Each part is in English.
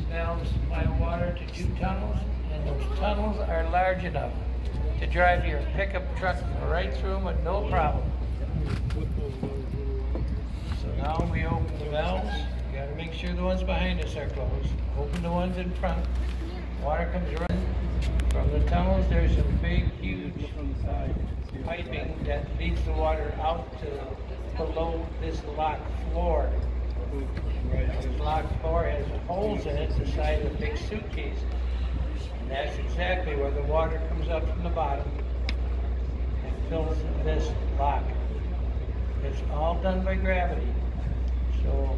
valves supply water to 2 tunnels, and those tunnels are large enough to drive your pickup truck right through them with no problem. So now we open the valves. You got to make sure the ones behind us are closed. Open the ones in front. Water comes running from the tunnels. There's some big, huge piping that leads the water out to below this lock floor. This lock floor has holes in it the size of big suitcases. And that's exactly where the water comes up from the bottom and fills this lock. It's all done by gravity. So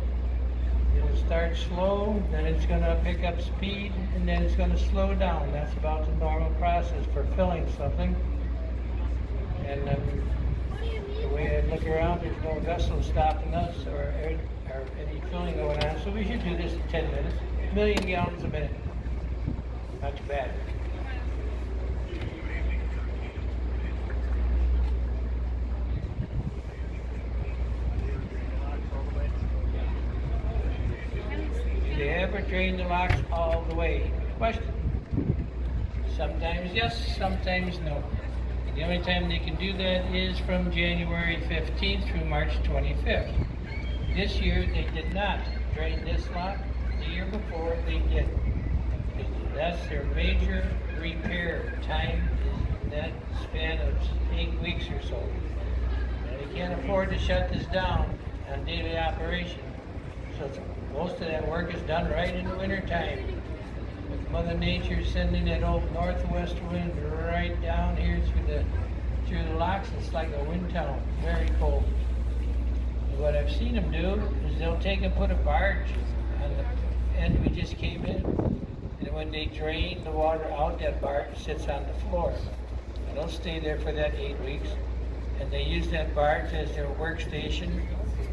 it'll start slow, then it's going to pick up speed, and then it's going to slow down. That's about the normal process for filling something. And the way I look around, there's no vessel stopping us or any filling going on. So we should do this in 10 minutes. 1 million gallons a minute. Not too bad. Do they ever drain the locks all the way? Question. Sometimes yes, sometimes no. The only time they can do that is from January 15th through March 25th. This year they did not drain this lock. The year before they did. That's their major repair time, is in that span of 8 weeks or so. And they can't afford to shut this down on daily operation. So most of that work is done right in the winter time. With Mother Nature sending that old northwest wind right down here through the locks, it's like a wind tunnel, very cold. And what I've seen them do is they'll take and put a barge on the end we just came in. And when they drain the water out, that barge sits on the floor. And they'll stay there for that 8 weeks. And they use that barge as their workstation,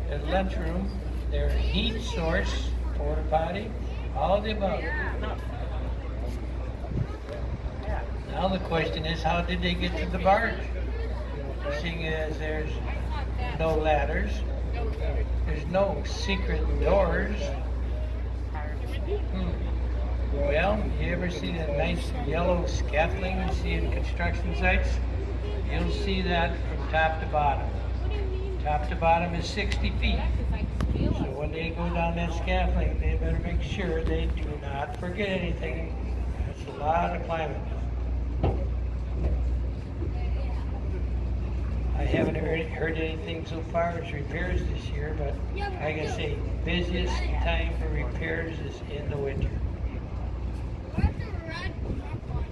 their lunchroom, their heat source, porta potty, all of the above. Now the question is, how did they get to the barge? Seeing as there's no ladders, there's no secret doors. Well, you ever see that nice yellow scaffolding you see in construction sites? You'll see that from top to bottom. Top to bottom is 60 feet. So when they go down that scaffolding, they better make sure they do not forget anything. That's a lot of climbing. I haven't heard anything so far as repairs this year, but like I say, busiest time for repairs is in the winter.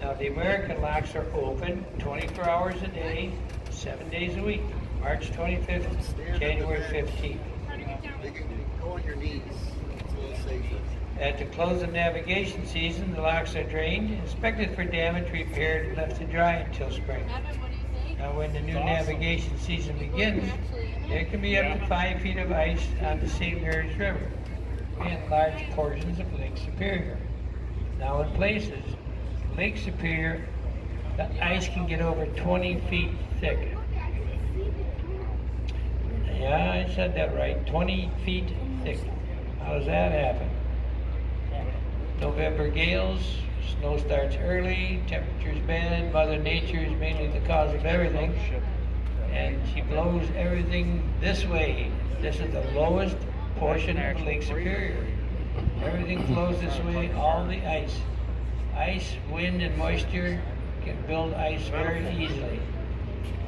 Now the American locks are open 24 hours a day, 7 days a week, March 25th, January 15th. Go on your knees. It's a little safer. At the close of navigation season, the locks are drained, inspected for damage, repaired, and left to dry until spring. Now when the new navigation season begins, there can be up to 5 feet of ice on the St. Mary's River and large portions of Lake Superior. Now in places, Lake Superior, the ice can get over 20 feet thick. Yeah, I said that right, 20 feet thick. How does that happen? November gales, snow starts early, temperature's bad, Mother Nature is mainly the cause of everything, and she blows everything this way. This is the lowest portion of Lake Superior. Everything flows this way, all the ice. Ice, wind, and moisture can build ice very easily.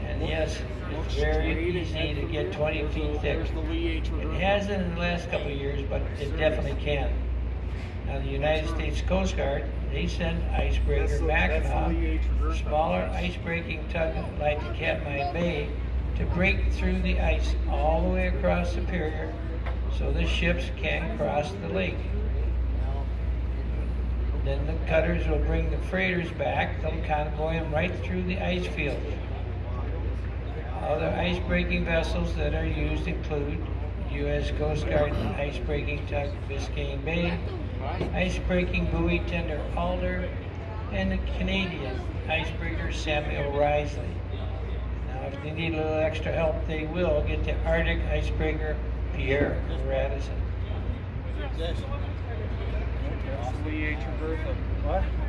And yes, it's very easy to get 20 feet thick. It hasn't in the last couple of years, but it definitely can. Now the United States Coast Guard, they send icebreaker Mackinac, smaller ice-breaking tug like the Katmai Bay, to break through the ice all the way across Superior so the ships can cross the lake. Then the cutters will bring the freighters back. They'll convoy them right through the ice field. Other ice-breaking vessels that are used include U.S. Coast Guard ice-breaking tug Biscayne Bay, ice-breaking buoy tender Alder, and the Canadian icebreaker Samuel Risley. Now, if they need a little extra help, they will get the Arctic icebreaker Pierre Radisson. That's the way you ate your birth. What?